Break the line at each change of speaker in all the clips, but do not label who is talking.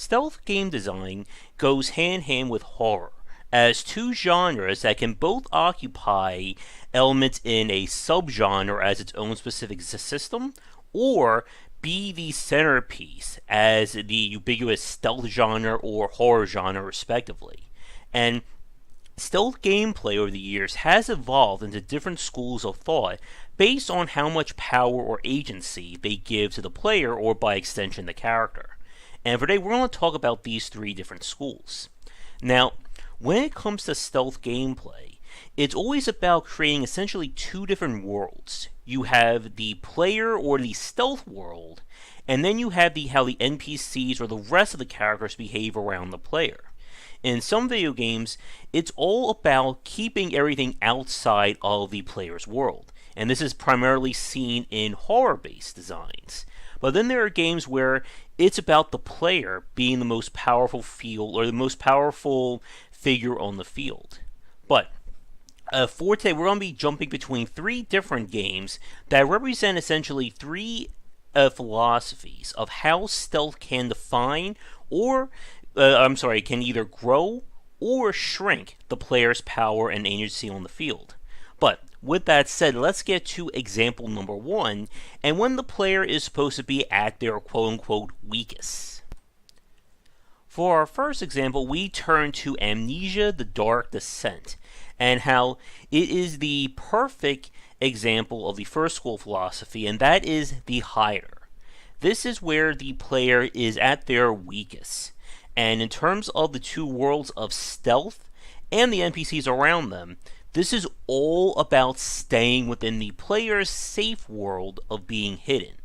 stealth game design goes hand in hand with horror, as two genres that can both occupy elements in a subgenre as its own specific system, or be the centerpiece as the ubiquitous stealth genre or horror genre, respectively. And stealth gameplay over the years has evolved into different schools of thought based on how much power or agency they give to the player, or by extension the character. And today we're going to talk about these three different schools. Now, when it comes to stealth gameplay, it's always about creating essentially two different worlds. You have the player or the stealth world, and then you have how the NPCs or the rest of the characters behave around the player. In some video games, it's all about keeping everything outside of the player's world, and this is primarily seen in horror-based designs. But then there are games where it's about the player being the most powerful field, or the most powerful figure on the field. But for today, we're going to be jumping between three different games that represent essentially three philosophies of how stealth can define can either grow or shrink the player's power and agency on the field. But with that said, let's get to example number one, and when the player is supposed to be at their quote-unquote weakest. For our first example, we turn to Amnesia: The Dark Descent, and how it is the perfect example of the first school philosophy, and that is the hider. This is where the player is at their weakest. And in terms of the two worlds of stealth and the NPCs around them, this is all about staying within the player's safe world of being hidden.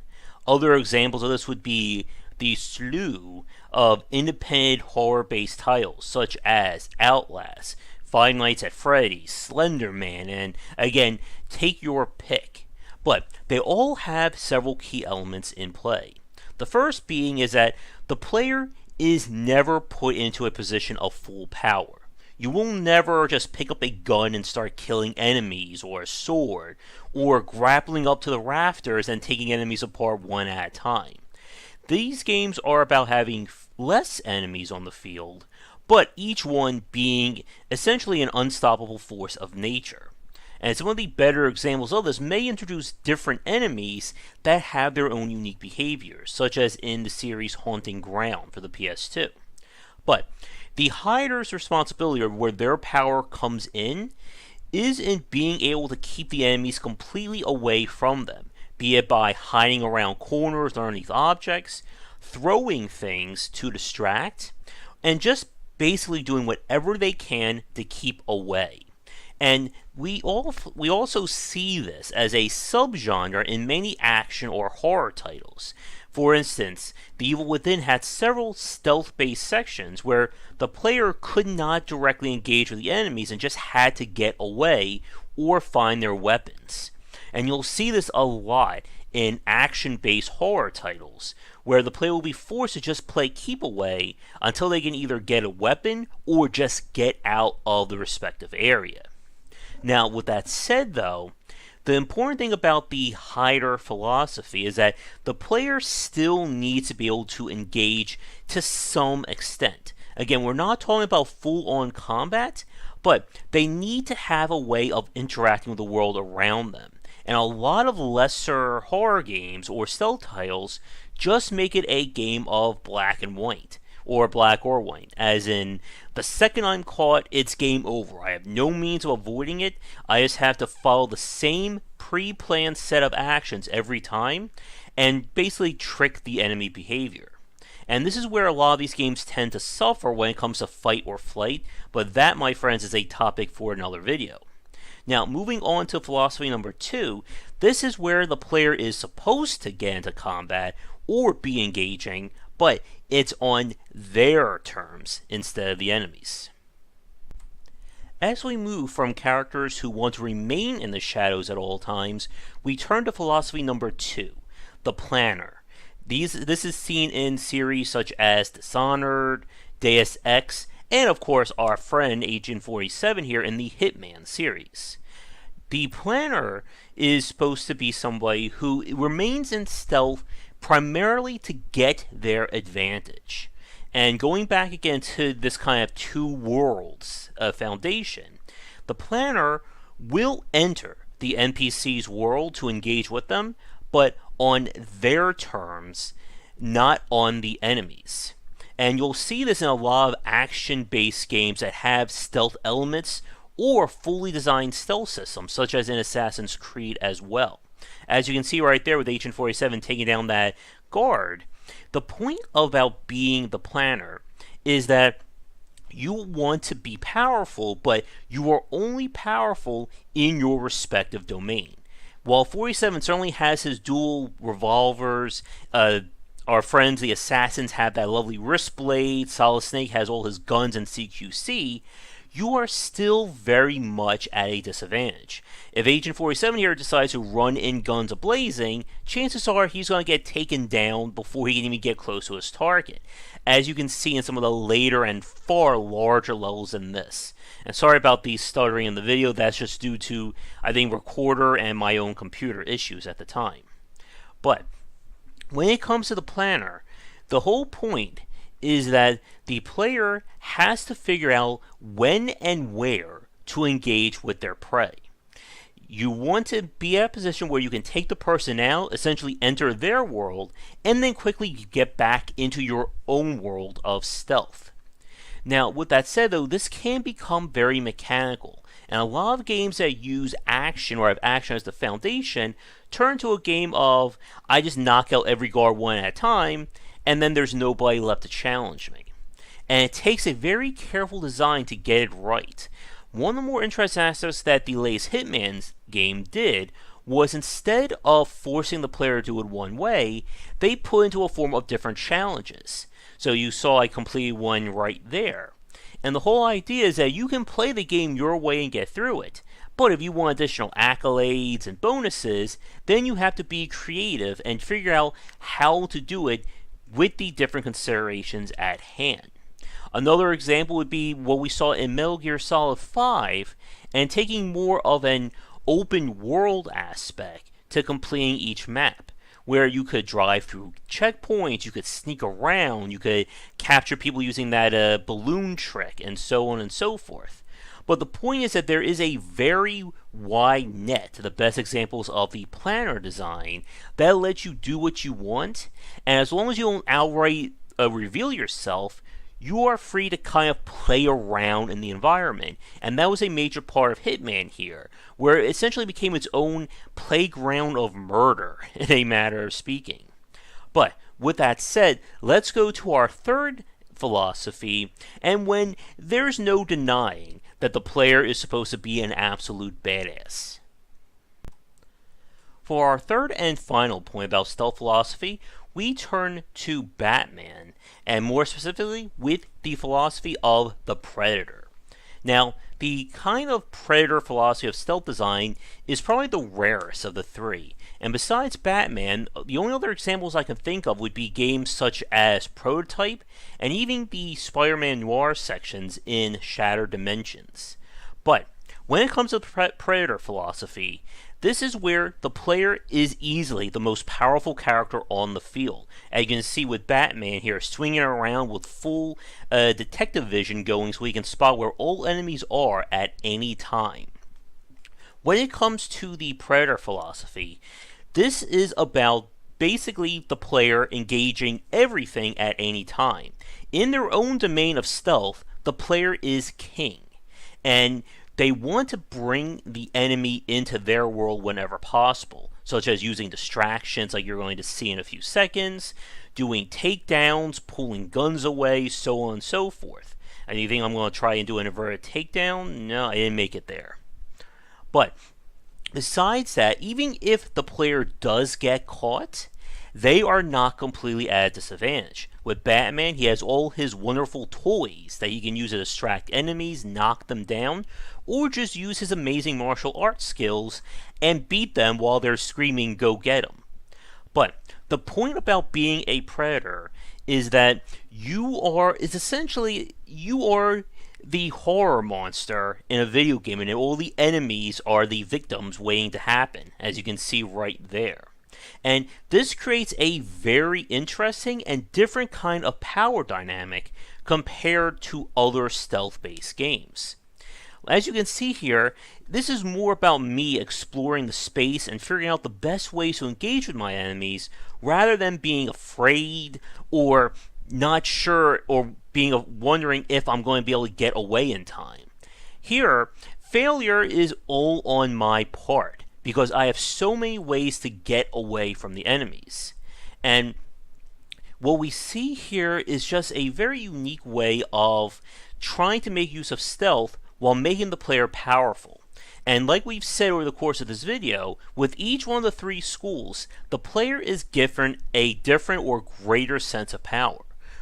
Other examples of this would be the slew of independent horror-based titles such as Outlast, Five Nights at Freddy's, Slender Man, and again, take your pick. But they all have several key elements in play. The first being is that the player is never put into a position of full power. You will never just pick up a gun and start killing enemies, or a sword, or grappling up to the rafters and taking enemies apart one at a time. These games are about having less enemies on the field, but each one being essentially an unstoppable force of nature. And some of the better examples of this may introduce different enemies that have their own unique behaviors, such as in the series Haunting Ground for the PS2. But the hider's responsibility, or where their power comes in, is in being able to keep the enemies completely away from them, be it by hiding around corners or underneath objects, throwing things to distract, and just basically doing whatever they can to keep away. And we also see this as a subgenre in many action or horror titles. For instance, The Evil Within had several stealth-based sections where the player could not directly engage with the enemies and just had to get away or find their weapons. And you'll see this a lot in action-based horror titles, where the player will be forced to just play keep away until they can either get a weapon or just get out of the respective area. Now, with that said, though, the important thing about the hider philosophy is that the player still needs to be able to engage to some extent. Again, we're not talking about full-on combat, but they need to have a way of interacting with the world around them. And a lot of lesser horror games or stealth titles just make it a game of black and white, or black or white, as in, the second I'm caught, it's game over. I have no means of avoiding it. I just have to follow the same pre-planned set of actions every time, and basically trick the enemy behavior. And this is where a lot of these games tend to suffer when it comes to fight or flight, but that, my friends, is a topic for another video. Now, moving on to philosophy number two, this is where the player is supposed to get into combat or be engaging, but it's on their terms instead of the enemy's. As we move from characters who want to remain in the shadows at all times, we turn to philosophy number two, the planner. This is seen in series such as Dishonored, Deus Ex, and of course our friend Agent 47 here in the Hitman series. The planner is supposed to be somebody who remains in stealth primarily to get their advantage. And going back again to this kind of two worlds foundation, the planner will enter the NPC's world to engage with them, but on their terms, not on the enemies. And you'll see this in a lot of action-based games that have stealth elements or fully designed stealth systems, such as in Assassin's Creed as well. As you can see right there with Agent 47 taking down that guard, the point about being the planner is that you want to be powerful, but you are only powerful in your respective domain. While 47 certainly has his dual revolvers, our friends the assassins have that lovely wrist blade, Solid Snake has all his guns and CQC, you are still very much at a disadvantage. If Agent 47 here decides to run in guns a-blazing, chances are he's going to get taken down before he can even get close to his target, as you can see in some of the later and far larger levels than this. And sorry about the stuttering in the video, that's just due to, I think, recorder and my own computer issues at the time. But when it comes to the planner, the whole point is that the player has to figure out when and where to engage with their prey. You want to be at a position where you can take the person out, essentially enter their world, and then quickly get back into your own world of stealth. Now, with that said though, this can become very mechanical, and a lot of games that use action or have action as the foundation turn to a game of, I just knock out every guard one at a time, and then there's nobody left to challenge me. And it takes a very careful design to get it right. One of the more interesting aspects that the latest Hitman's game did was, instead of forcing the player to do it one way, they put into a form of different challenges. So you saw I completed one right there. And the whole idea is that you can play the game your way and get through it. But if you want additional accolades and bonuses, then you have to be creative and figure out how to do it with the different considerations at hand. Another example would be what we saw in Metal Gear Solid 5, and taking more of an open world aspect to completing each map, where you could drive through checkpoints, you could sneak around, you could capture people using that balloon trick, and so on and so forth. But the point is that there is a very wide net to the best examples of the planner design that lets you do what you want, and as long as you don't outright reveal yourself, you are free to kind of play around in the environment. And that was a major part of Hitman here, where it essentially became its own playground of murder, in a matter of speaking. But with that said, let's go to our third philosophy, and when there's no denying that the player is supposed to be an absolute badass. For our third and final point about stealth philosophy, we turn to Batman, and more specifically with the philosophy of the Predator. Now, the kind of Predator philosophy of stealth design is probably the rarest of the three, and besides Batman, the only other examples I can think of would be games such as Prototype, and even the Spider-Man Noir sections in Shattered Dimensions. But when it comes to the Predator philosophy, this is where the player is easily the most powerful character on the field. As you can see with Batman here, swinging around with full detective vision going so he can spot where all enemies are at any time. When it comes to the Predator philosophy, this is about basically the player engaging everything at any time. In their own domain of stealth, the player is king, and they want to bring the enemy into their world whenever possible, such as using distractions like you're going to see in a few seconds, doing takedowns, pulling guns away, so on and so forth. And you think I'm going to try and do an inverted takedown? No, I didn't make it there. But besides that, even if the player does get caught, they are not completely at a disadvantage. With Batman, he has all his wonderful toys that he can use to distract enemies, knock them down, or just use his amazing martial arts skills and beat them while they're screaming, "Go get 'em." But the point about being a Predator is that you are the horror monster in a video game, and all the enemies are the victims waiting to happen, as you can see right there. And this creates a very interesting and different kind of power dynamic compared to other stealth-based games. As you can see here, this is more about me exploring the space and figuring out the best ways to engage with my enemies rather than being afraid or not sure or wondering if I'm going to be able to get away in time. Here, failure is all on my part because I have so many ways to get away from the enemies. And what we see here is just a very unique way of trying to make use of stealth while making the player powerful. And like we've said over the course of this video, with each one of the three schools, the player is given a different or greater sense of power.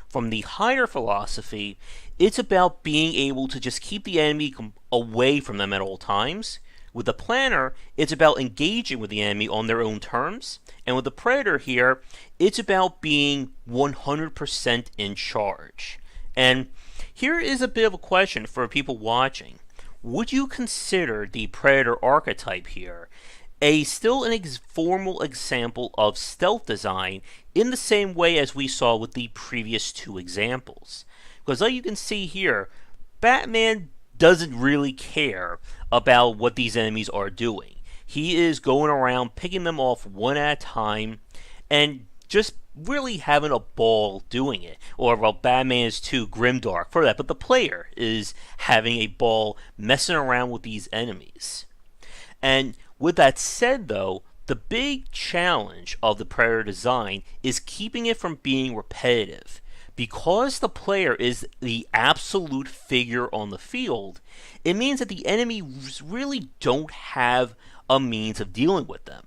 From the higher philosophy, it's about being able to just keep the enemy away from them at all times. With the planner, it's about engaging with the enemy on their own terms. And with the predator here, it's about being 100% in charge. And here is a bit of a question for people watching. Would you consider the predator archetype here still an formal example of stealth design in the same way as we saw with the previous two examples? Because like you can see here, Batman doesn't really care about what these enemies are doing. He is going around picking them off one at a time and just really having a ball doing it. Or, well, Batman is too grimdark for that, but the player is having a ball messing around with these enemies. And with that said, though, the big challenge of the Predator design is keeping it from being repetitive. Because the player is the absolute figure on the field, it means that the enemies really don't have a means of dealing with them.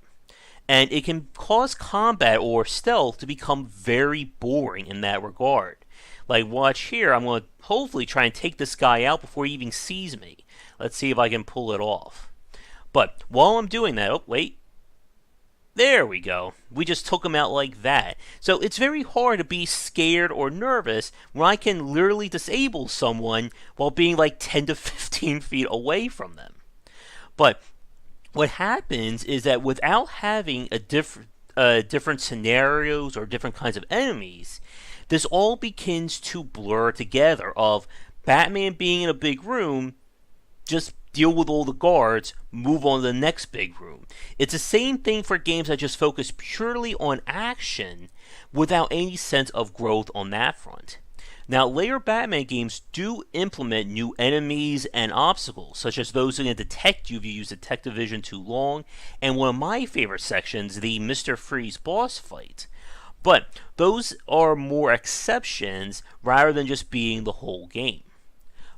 And it can cause combat or stealth to become very boring in that regard. Like, watch here, I'm going to hopefully try and take this guy out before he even sees me. Let's see if I can pull it off. But while I'm doing that, oh, wait. There we go. We just took him out like that. So it's very hard to be scared or nervous when I can literally disable someone while being like 10 to 15 feet away from them. But what happens is that without having different scenarios or different kinds of enemies, this all begins to blur together of Batman being in a big room, just deal with all the guards, move on to the next big room. It's the same thing for games that just focus purely on action without any sense of growth on that front. Now, later Batman games do implement new enemies and obstacles, such as those that can detect you if you use detective vision too long, and one of my favorite sections, the Mr. Freeze boss fight. But those are more exceptions rather than just being the whole game.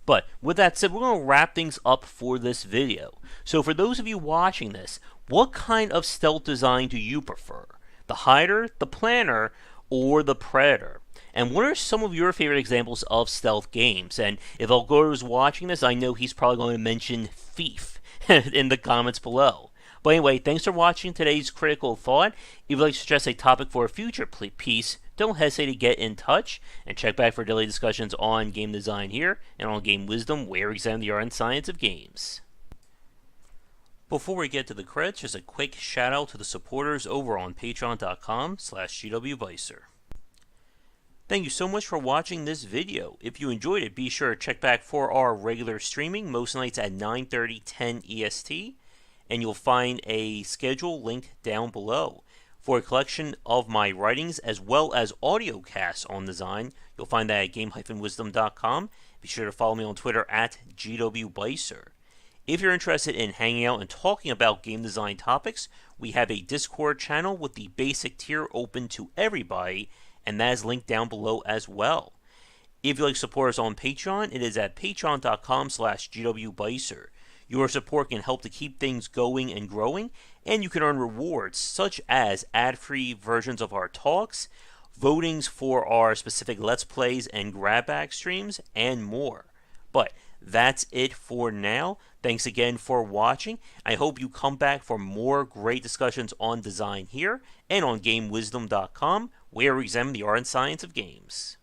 But with that said, we're going to wrap things up for this video. So for those of you watching this, what kind of stealth design do you prefer? The hider, the planner, or the predator? And what are some of your favorite examples of stealth games? And if Algor is watching this, I know he's probably going to mention Thief in the comments below. But anyway, thanks for watching today's Critical Thought. If you'd like to suggest a topic for a future piece, don't hesitate to get in touch and check back for daily discussions on game design here and on Game Wisdom, where we examine the art and science of games. Before we get to the credits, just a quick shout out to the supporters over on patreon.com/GWBycer. Thank you so much for watching this video. If you enjoyed it, be sure to check back for our regular streaming most nights at 9:30, 10 EST, and you'll find a schedule linked down below. For a collection of my writings as well as audio casts on design, you'll find that at game-wisdom.com. Be sure to follow me on Twitter at GWBycer. If you're interested in hanging out and talking about game design topics, we have a Discord channel with the basic tier open to everybody, and that is linked down below as well. If you'd like to support us on Patreon, it is at patreon.com/GWBycer. Your support can help to keep things going and growing, and you can earn rewards such as ad-free versions of our talks, votings for our specific Let's Plays and grab bag streams, and more. But that's it for now. Thanks again for watching. I hope you come back for more great discussions on design here and on GameWisdom.com, where we examine the art and science of games.